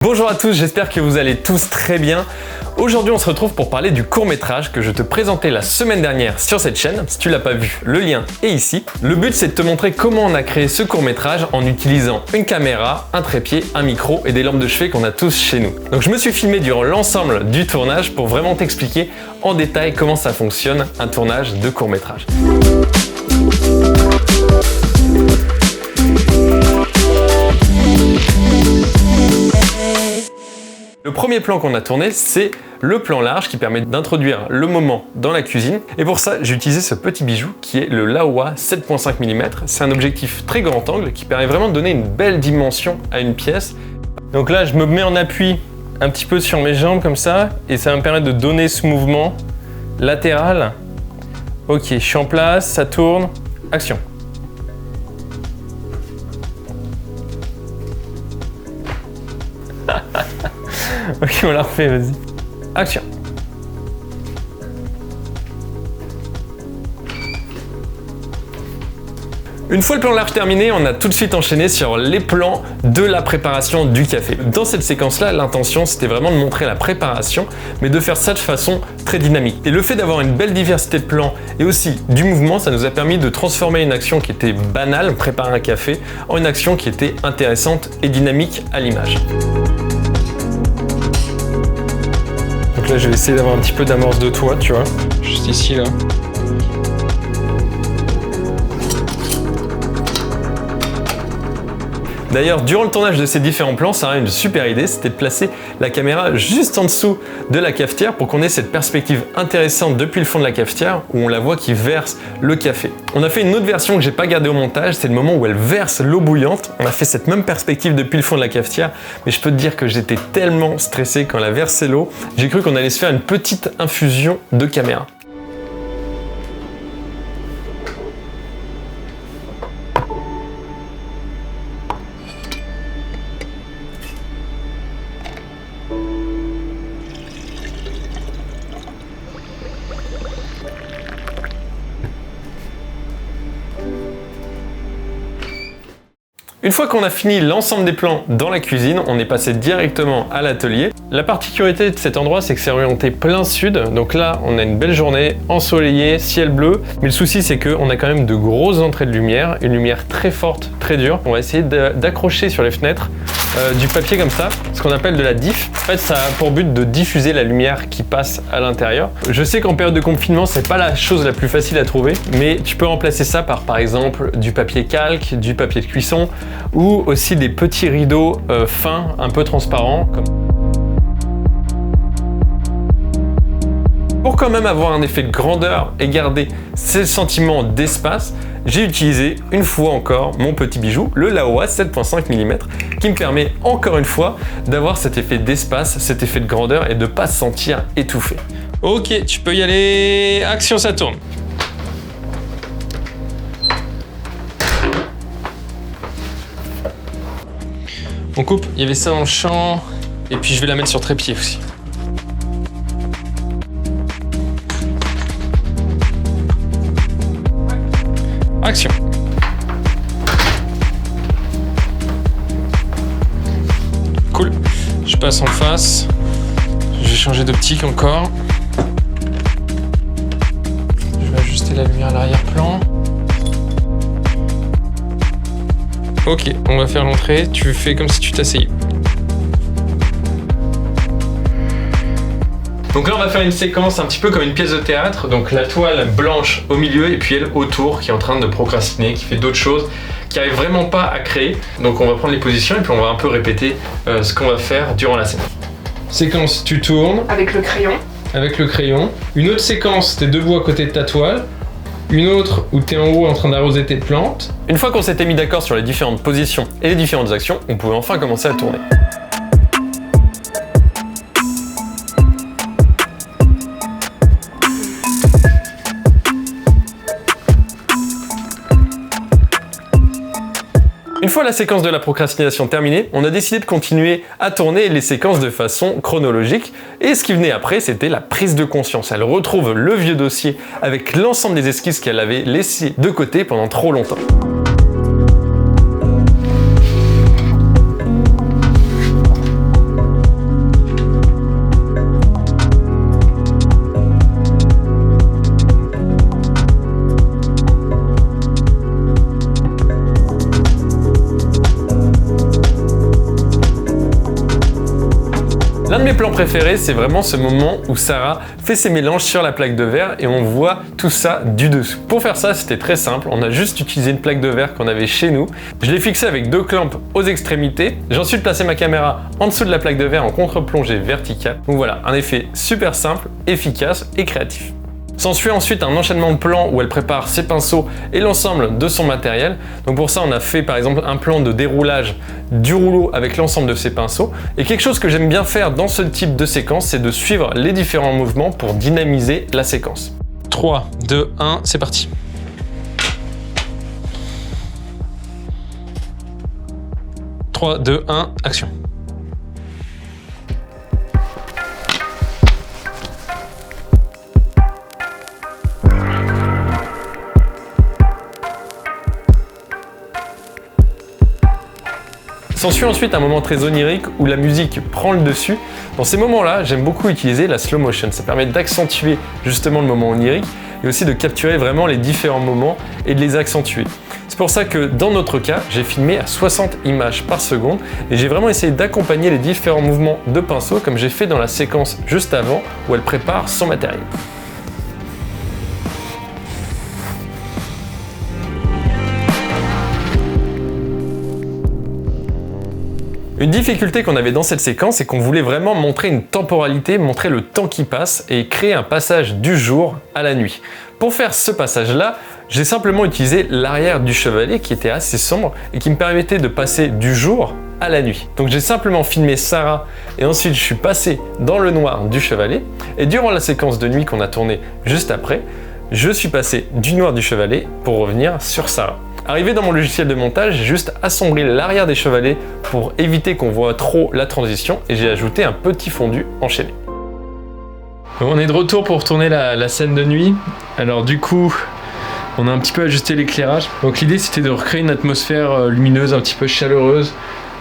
Bonjour à tous, j'espère que vous allez tous très bien. Aujourd'hui on se retrouve pour parler du court-métrage que je te présentais la semaine dernière sur cette chaîne. Si tu l'as pas vu, le lien est ici. Le but c'est de te montrer comment on a créé ce court-métrage en utilisant une caméra, un trépied, un micro et des lampes de chevet qu'on a tous chez nous. Donc je me suis filmé durant l'ensemble du tournage pour vraiment t'expliquer en détail comment ça fonctionne un tournage de court-métrage. Le premier plan qu'on a tourné, c'est le plan large qui permet d'introduire le moment dans la cuisine. Et pour ça, j'ai utilisé ce petit bijou qui est le Laowa 7.5 mm. C'est un objectif très grand angle qui permet vraiment de donner une belle dimension à une pièce. Donc là, je me mets en appui un petit peu sur mes jambes comme ça et ça va me permettre de donner ce mouvement latéral. Ok, je suis en place, ça tourne, action. Ok, on la refait, vas-y. Action. Une fois le plan large terminé, on a tout de suite enchaîné sur les plans de la préparation du café. Dans cette séquence-là, l'intention c'était vraiment de montrer la préparation, mais de faire ça de façon très dynamique. Et le fait d'avoir une belle diversité de plans et aussi du mouvement, ça nous a permis de transformer une action qui était banale, préparer un café, en une action qui était intéressante et dynamique à l'image. Là, je vais essayer d'avoir un petit peu d'amorce de toit, tu vois, juste ici, là. D'ailleurs, durant le tournage de ces différents plans, ça a une super idée, c'était de placer la caméra juste en dessous de la cafetière pour qu'on ait cette perspective intéressante depuis le fond de la cafetière où on la voit qui verse le café. On a fait une autre version que j'ai pas gardée au montage, c'est le moment où elle verse l'eau bouillante. On a fait cette même perspective depuis le fond de la cafetière, mais je peux te dire que j'étais tellement stressé quand elle a versé l'eau, j'ai cru qu'on allait se faire une petite infusion de caméra. Une fois qu'on a fini l'ensemble des plans dans la cuisine, on est passé directement à l'atelier. La particularité de cet endroit, c'est que c'est orienté plein sud. Donc là, on a une belle journée, ensoleillée, ciel bleu. Mais le souci, c'est qu'on a quand même de grosses entrées de lumière, une lumière très forte, très dure. On va essayer d'accrocher sur les fenêtres du papier comme ça, ce qu'on appelle de la diff. En fait, ça a pour but de diffuser la lumière qui passe à l'intérieur. Je sais qu'en période de confinement, c'est pas la chose la plus facile à trouver, mais tu peux remplacer ça par exemple, du papier calque, du papier de cuisson, ou aussi des petits rideaux fins, un peu transparents. Pour quand même avoir un effet de grandeur et garder ces sentiments d'espace, j'ai utilisé une fois encore mon petit bijou, le Laowa 7.5 mm, qui me permet encore une fois d'avoir cet effet d'espace, cet effet de grandeur et de ne pas se sentir étouffé. Ok, tu peux y aller, action, ça tourne. On coupe, il y avait ça dans le champ, et puis je vais la mettre sur trépied aussi. Action. Cool, je passe en face, je vais changer d'optique encore. Je vais ajuster la lumière à l'arrière-plan. Ok, on va faire l'entrée, tu fais comme si tu t'asseyais. Donc là on va faire une séquence un petit peu comme une pièce de théâtre, donc la toile blanche au milieu et puis elle autour qui est en train de procrastiner, qui fait d'autres choses, qui n'arrive vraiment pas à créer. Donc on va prendre les positions et puis on va un peu répéter ce qu'on va faire durant la séquence. Séquence, tu tournes. Avec le crayon. Avec le crayon. Une autre séquence, t'es debout à côté de ta toile. Une autre où tu es en haut en train d'arroser tes plantes. Une fois qu'on s'était mis d'accord sur les différentes positions et les différentes actions, on pouvait enfin commencer à tourner. Une fois la séquence de la procrastination terminée, on a décidé de continuer à tourner les séquences de façon chronologique. Et ce qui venait après, c'était la prise de conscience. Elle retrouve le vieux dossier avec l'ensemble des esquisses qu'elle avait laissées de côté pendant trop longtemps. L'un de mes plans préférés, c'est vraiment ce moment où Sarah fait ses mélanges sur la plaque de verre et on voit tout ça du dessous. Pour faire ça, c'était très simple, on a juste utilisé une plaque de verre qu'on avait chez nous. Je l'ai fixée avec 2 clampes aux extrémités. J'ai ensuite placé ma caméra en dessous de la plaque de verre en contre-plongée verticale. Donc voilà, un effet super simple, efficace et créatif. S'ensuit ensuite un enchaînement de plans où elle prépare ses pinceaux et l'ensemble de son matériel. Donc pour ça, on a fait par exemple un plan de déroulage du rouleau avec l'ensemble de ses pinceaux. Et quelque chose que j'aime bien faire dans ce type de séquence, c'est de suivre les différents mouvements pour dynamiser la séquence. 3, 2, 1, c'est parti. « 3, 2, 1, action !» S'ensuit ensuite un moment très onirique où la musique prend le dessus. Dans ces moments-là, j'aime beaucoup utiliser la slow motion. Ça permet d'accentuer justement le moment onirique et aussi de capturer vraiment les différents moments et de les accentuer. C'est pour ça que dans notre cas, j'ai filmé à 60 images par seconde et j'ai vraiment essayé d'accompagner les différents mouvements de pinceau comme j'ai fait dans la séquence juste avant où elle prépare son matériel. Une difficulté qu'on avait dans cette séquence, c'est qu'on voulait vraiment montrer une temporalité, montrer le temps qui passe et créer un passage du jour à la nuit. Pour faire ce passage-là, j'ai simplement utilisé l'arrière du chevalet qui était assez sombre et qui me permettait de passer du jour à la nuit. Donc j'ai simplement filmé Sarah et ensuite je suis passé dans le noir du chevalet et durant la séquence de nuit qu'on a tournée juste après, je suis passé du noir du chevalet pour revenir sur Sarah. Arrivé dans mon logiciel de montage, j'ai juste assombri l'arrière des chevalets pour éviter qu'on voit trop la transition et j'ai ajouté un petit fondu enchaîné. Donc on est de retour pour tourner la scène de nuit. Alors du coup, on a un petit peu ajusté l'éclairage. Donc l'idée c'était de recréer une atmosphère lumineuse, un petit peu chaleureuse.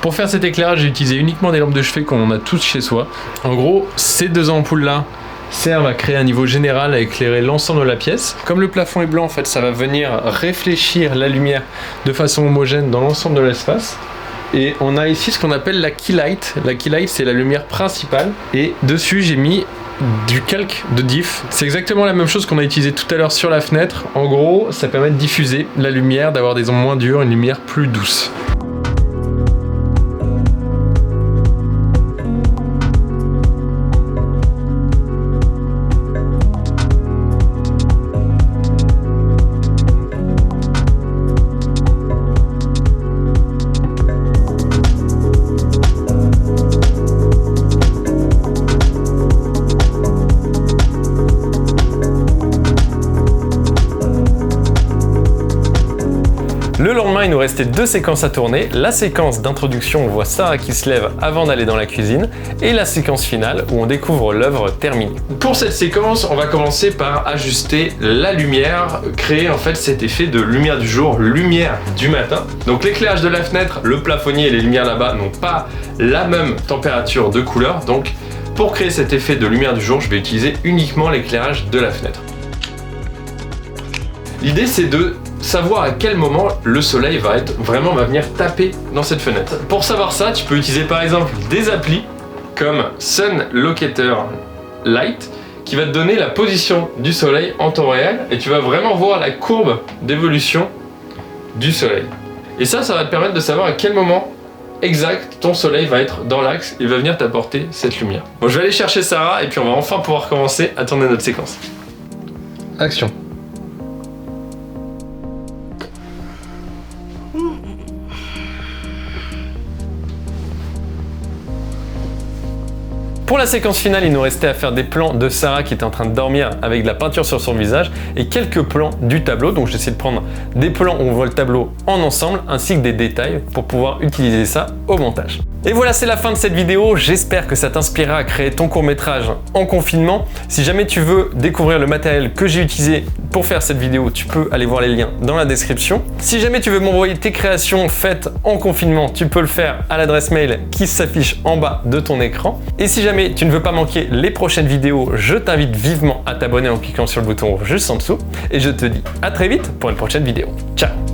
Pour faire cet éclairage, j'ai utilisé uniquement des lampes de chevet qu'on a tous chez soi. En gros, ces 2 ampoules-là servent à créer un niveau général, à éclairer l'ensemble de la pièce. Comme le plafond est blanc, en fait, ça va venir réfléchir la lumière de façon homogène dans l'ensemble de l'espace. Et on a ici ce qu'on appelle la key light. La key light, c'est la lumière principale. Et dessus, j'ai mis du calque de diff. C'est exactement la même chose qu'on a utilisé tout à l'heure sur la fenêtre. En gros, ça permet de diffuser la lumière, d'avoir des ombres moins dures, une lumière plus douce. Le lendemain, il nous restait 2 séquences à tourner. La séquence d'introduction où on voit Sarah qui se lève avant d'aller dans la cuisine et la séquence finale où on découvre l'œuvre terminée. Pour cette séquence, on va commencer par ajuster la lumière, créer en fait cet effet de lumière du jour, lumière du matin. Donc l'éclairage de la fenêtre, le plafonnier et les lumières là-bas n'ont pas la même température de couleur. Donc pour créer cet effet de lumière du jour, je vais utiliser uniquement l'éclairage de la fenêtre. L'idée c'est de savoir à quel moment le soleil va venir taper dans cette fenêtre. Pour savoir ça, tu peux utiliser par exemple des applis comme Sun Locator Light qui va te donner la position du soleil en temps réel et tu vas vraiment voir la courbe d'évolution du soleil. Et ça va te permettre de savoir à quel moment exact ton soleil va être dans l'axe et va venir t'apporter cette lumière. Bon, je vais aller chercher Sarah et puis on va enfin pouvoir commencer à tourner notre séquence. Action. Pour la séquence finale, il nous restait à faire des plans de Sarah qui était en train de dormir avec de la peinture sur son visage et quelques plans du tableau. Donc j'essaie de prendre des plans où on voit le tableau en ensemble ainsi que des détails pour pouvoir utiliser ça au montage. Et voilà, c'est la fin de cette vidéo. J'espère que ça t'inspirera à créer ton court-métrage en confinement. Si jamais tu veux découvrir le matériel que j'ai utilisé pour faire cette vidéo, tu peux aller voir les liens dans la description. Si jamais tu veux m'envoyer tes créations faites en confinement, tu peux le faire à l'adresse mail qui s'affiche en bas de ton écran. Et si jamais tu ne veux pas manquer les prochaines vidéos, je t'invite vivement à t'abonner en cliquant sur le bouton juste en dessous. Et je te dis à très vite pour une prochaine vidéo. Ciao!